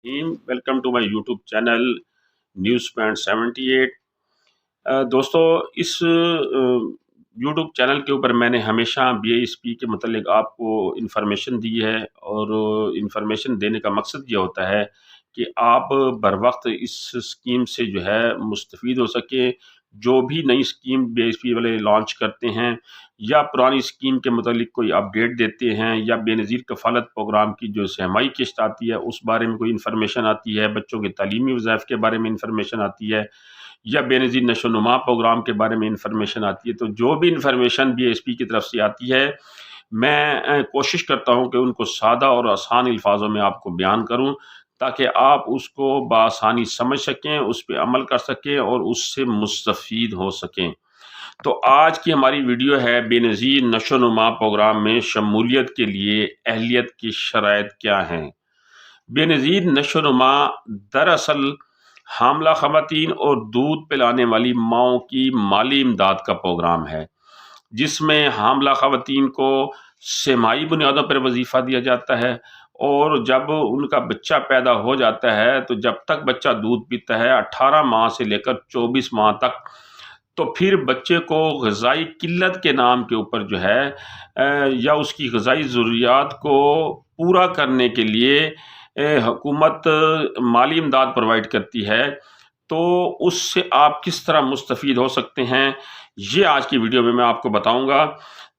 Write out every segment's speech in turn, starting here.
Welcome to my YouTube channel News Point 78۔ دوستو، اس YouTube channel کے اوپر میں نے ہمیشہ بی ایس پی کے متعلق آپ کو انفارمیشن دی ہے، اور انفارمیشن دینے کا مقصد یہ ہوتا ہے کہ آپ بر وقت اس اسکیم سے جو ہے مستفید ہو سکیں۔ جو بھی نئی اسکیم بی ایس پی والے لانچ کرتے ہیں یا پرانی اسکیم کے متعلق کوئی اپڈیٹ دیتے ہیں یا بے نظیر کفالت پروگرام کی جو سہمائی قسط آتی ہے اس بارے میں کوئی انفارمیشن آتی ہے، بچوں کے تعلیمی وظائف کے بارے میں انفارمیشن آتی ہے، یا بے نظیر نشو و نما پروگرام کے بارے میں انفارمیشن آتی ہے، تو جو بھی انفارمیشن بی ایس پی کی طرف سے آتی ہے میں کوشش کرتا ہوں کہ ان کو سادہ اور آسان الفاظوں میں آپ کو بیان کروں، تاکہ آپ اس کو بآسانی سمجھ سکیں، اس پہ عمل کر سکیں اور اس سے مستفید ہو سکیں۔ تو آج کی ہماری ویڈیو ہے بے نظیر نشو و نما پروگرام میں شمولیت کے لیے اہلیت کی شرائط کیا ہیں۔ بے نظیر نشو و نما دراصل حاملہ خواتین اور دودھ پلانے والی ماؤں کی مالی امداد کا پروگرام ہے، جس میں حاملہ خواتین کو سہمائی بنیادوں پر وظیفہ دیا جاتا ہے، اور جب ان کا بچہ پیدا ہو جاتا ہے تو جب تک بچہ دودھ پیتا ہے 18 ماہ سے لے کر 24 ماہ تک، تو پھر بچے کو غذائی قلت کے نام کے اوپر جو ہے یا اس کی غذائی ضروریات کو پورا کرنے کے لیے حکومت مالی امداد پرووائڈ کرتی ہے۔ تو اس سے آپ کس طرح مستفید ہو سکتے ہیں، یہ آج کی ویڈیو میں آپ کو بتاؤں گا۔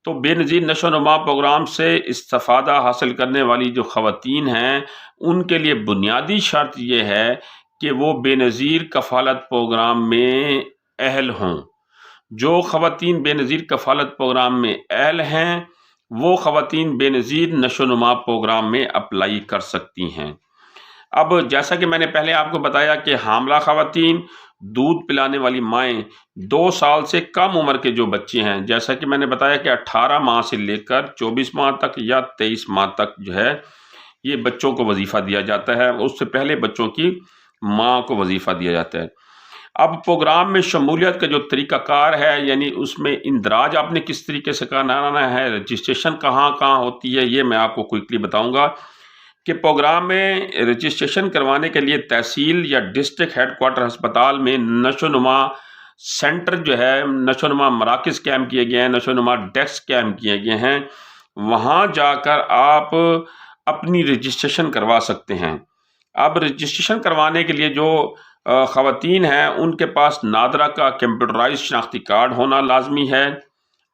تو بے نظیر نشو و نما پروگرام سے استفادہ حاصل کرنے والی جو خواتین ہیں ان کے لیے بنیادی شرط یہ ہے کہ وہ بے نظیر کفالت پروگرام میں اہل ہوں۔ جو خواتین بے نظیر کفالت پروگرام میں اہل ہیں وہ خواتین بے نظیر نشو و نما پروگرام میں اپلائی کر سکتی ہیں۔ اب جیسا کہ میں نے پہلے آپ کو بتایا کہ حاملہ خواتین، دودھ پلانے والی مائیں، 2 سال سے کم عمر کے جو بچے ہیں، جیسا کہ میں نے بتایا کہ 18 ماہ سے لے کر 24 ماہ تک یا 23 ماہ تک جو ہے یہ بچوں کو وظیفہ دیا جاتا ہے، اس سے پہلے بچوں کی ماں کو وظیفہ دیا جاتا ہے۔ اب پروگرام میں شمولیت کا جو طریقہ کار ہے، یعنی اس میں اندراج آپ نے کس طریقے سے کرانا ہے، رجسٹریشن کہاں کہاں ہوتی ہے، یہ میں آپ کو کوئکلی بتاؤں گا کہ پروگرام میں رجسٹریشن کروانے کے لیے تحصیل یا ڈسٹرکٹ ہیڈ کوارٹر ہسپتال میں نشو و نما سینٹر جو ہے، نشو و نما مراکز قائم کیے گئے ہیں، نشو و نما ڈیسک قائم کیے گئے ہیں، وہاں جا کر آپ اپنی رجسٹریشن کروا سکتے ہیں۔ اب رجسٹریشن کروانے کے لیے جو خواتین ہیں ان کے پاس نادرا کا کمپیوٹرائز شناختی کارڈ ہونا لازمی ہے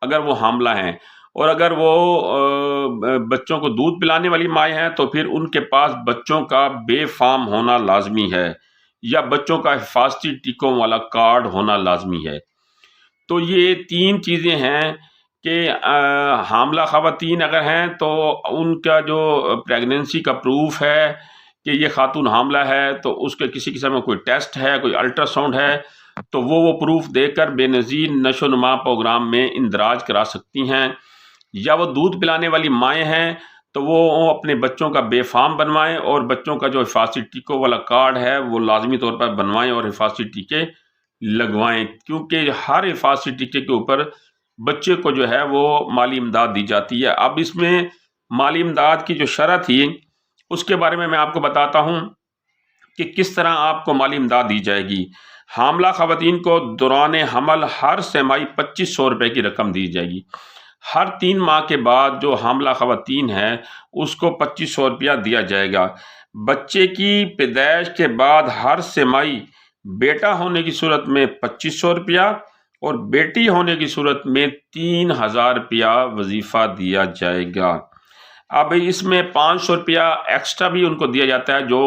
اگر وہ حاملہ ہیں، اور اگر وہ بچوں کو دودھ پلانے والی مائیں ہیں تو پھر ان کے پاس بچوں کا بے فام ہونا لازمی ہے، یا بچوں کا حفاظتی ٹیکوں والا کارڈ ہونا لازمی ہے۔ تو یہ 3 چیزیں ہیں کہ حاملہ خواتین اگر ہیں تو ان کا جو پریگننسی کا پروف ہے کہ یہ خاتون حاملہ ہے، تو اس کے کسی قسم میں کوئی ٹیسٹ ہے، کوئی الٹرا ساؤنڈ ہے، تو وہ پروف دے کر بے نظیر نشو و نما پروگرام میں اندراج کرا سکتی ہیں۔ یا وہ دودھ پلانے والی مائیں ہیں تو وہ اپنے بچوں کا بے فام بنوائیں، اور بچوں کا جو حفاظتی ٹیکوں والا کارڈ ہے وہ لازمی طور پر بنوائیں اور حفاظتی ٹیکے لگوائیں، کیونکہ ہر حفاظتی ٹیکے کے اوپر بچے کو جو ہے وہ مالی امداد دی جاتی ہے۔ اب اس میں مالی امداد کی جو شرح تھی اس کے بارے میں آپ کو بتاتا ہوں کہ کس طرح آپ کو مالی امداد دی جائے گی۔ حاملہ خواتین کو دوران حمل ہر سہمائی 2500 روپے کی رقم دی جائے گی۔ ہر 3 ماہ کے بعد جو حاملہ خواتین ہے اس کو 2500 روپیہ دیا جائے گا۔ بچے کی پیدائش کے بعد ہر سہمائی بیٹا ہونے کی صورت میں 2500 روپیہ اور بیٹی ہونے کی صورت میں 3000 روپیہ وظیفہ دیا جائے گا۔ اب اس میں 500 روپیہ ایکسٹرا بھی ان کو دیا جاتا ہے جو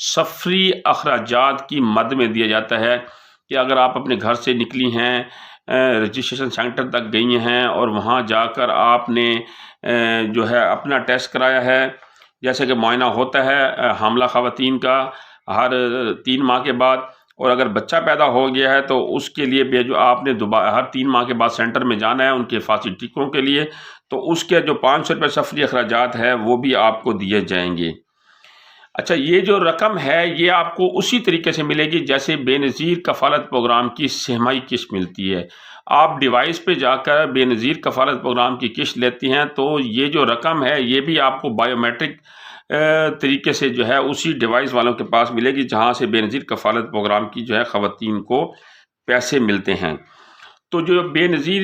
سفری اخراجات کی مد میں دیا جاتا ہے، کہ اگر آپ اپنے گھر سے نکلی ہیں، رجسٹریشن سینٹر تک گئی ہیں اور وہاں جا کر آپ نے جو ہے اپنا ٹیسٹ کرایا ہے، جیسے کہ معائنہ ہوتا ہے حاملہ خواتین کا ہر 3 ماہ کے بعد، اور اگر بچہ پیدا ہو گیا ہے تو اس کے لیے بھی جو آپ نے ہر 3 ماہ کے بعد سینٹر میں جانا ہے ان کے حفاظتی ٹیکوں کے لیے، تو اس کے جو 500 روپے سفری اخراجات ہے وہ بھی آپ کو دیے جائیں گے۔ اچھا، یہ جو رقم ہے یہ آپ کو اسی طریقے سے ملے گی جیسے بے نظیر کفالت پروگرام کی سہمائی قسط ملتی ہے۔ آپ ڈیوائس پہ جا کر بے نظیر کفالت پروگرام کی قسط لیتی ہیں تو یہ جو رقم ہے یہ بھی آپ کو بائیو میٹرک طریقے سے جو ہے اسی ڈیوائس والوں کے پاس ملے گی جہاں سے بے نظیر کفالت پروگرام کی جو ہے خواتین کو پیسے ملتے ہیں۔ تو جو بے نظیر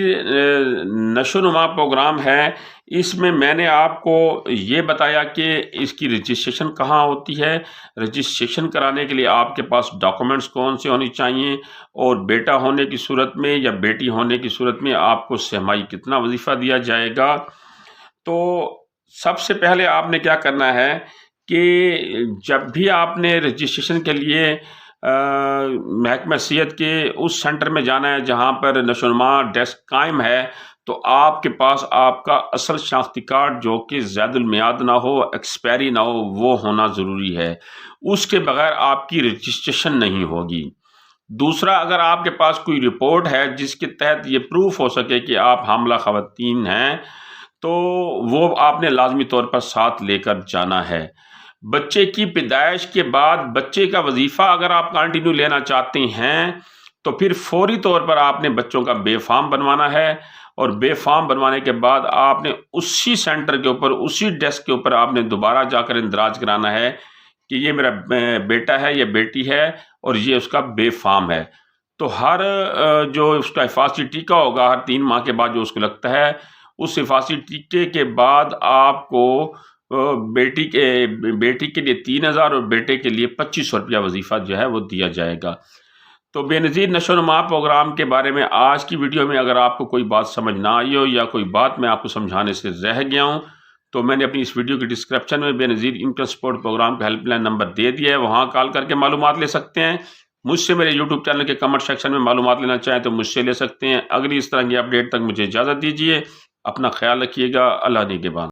نشو و نما پروگرام ہے، اس میں نے آپ کو یہ بتایا کہ اس کی رجسٹریشن کہاں ہوتی ہے۔ رجسٹریشن کرانے کے لیے آپ کے پاس ڈاکومنٹس کون سے ہونی چاہیے، اور بیٹا ہونے کی صورت میں یا بیٹی ہونے کی صورت میں آپ کو سہمائی کتنا وظیفہ دیا جائے گا۔ تو سب سے پہلے آپ نے کیا کرنا ہے کہ جب بھی آپ نے رجسٹریشن کے لیے محکمہ صحت کے اس سینٹر میں جانا ہے جہاں پر نشو و نما ڈیسک قائم ہے، تو آپ کے پاس آپ کا اصل شناختی کارڈ جو کہ زائد المیعاد نہ ہو، ایکسپائری نہ ہو، وہ ہونا ضروری ہے۔ اس کے بغیر آپ کی رجسٹریشن نہیں ہوگی۔ دوسرا، اگر آپ کے پاس کوئی رپورٹ ہے جس کے تحت یہ پروف ہو سکے کہ آپ حاملہ خواتین ہیں، تو وہ آپ نے لازمی طور پر ساتھ لے کر جانا ہے۔ بچے کی پیدائش کے بعد بچے کا وظیفہ اگر آپ کنٹینیو لینا چاہتے ہیں تو پھر فوری طور پر آپ نے بچوں کا بے فارم بنوانا ہے، اور بے فارم بنوانے کے بعد آپ نے اسی سینٹر کے اوپر، اسی ڈیسک کے اوپر آپ نے دوبارہ جا کر اندراج کرانا ہے کہ یہ میرا بیٹا ہے یا بیٹی ہے اور یہ اس کا بے فارم ہے۔ تو ہر جو اس کا حفاظتی ٹیکہ ہوگا، ہر 3 ماہ کے بعد جو اس کو لگتا ہے، اس حفاظتی ٹیکے کے بعد آپ کو بیٹی کے لیے 3000 اور بیٹے کے لیے 2500 روپیہ وظیفہ جو ہے وہ دیا جائے گا۔ تو بے نظیر نشو و نما پروگرام کے بارے میں آج کی ویڈیو میں اگر آپ کو کوئی بات سمجھ نہ آئی ہو یا کوئی بات میں آپ کو سمجھانے سے رہ گیا ہوں، تو میں نے اپنی اس ویڈیو کی ڈسکرپشن میں بے نظیر انکم سپورٹ پروگرام کا ہیلپ لائن نمبر دے دیا ہے، وہاں کال کر کے معلومات لے سکتے ہیں۔ مجھ سے میرے یوٹیوب چینل کے کمنٹ سیکشن میں معلومات لینا چاہیں تو مجھ سے لے سکتے ہیں۔ اگلی اس طرح کی اپڈیٹ تک مجھے اجازت دیجیے، اپنا خیال رکھیے گا۔ اللہ نگہبان۔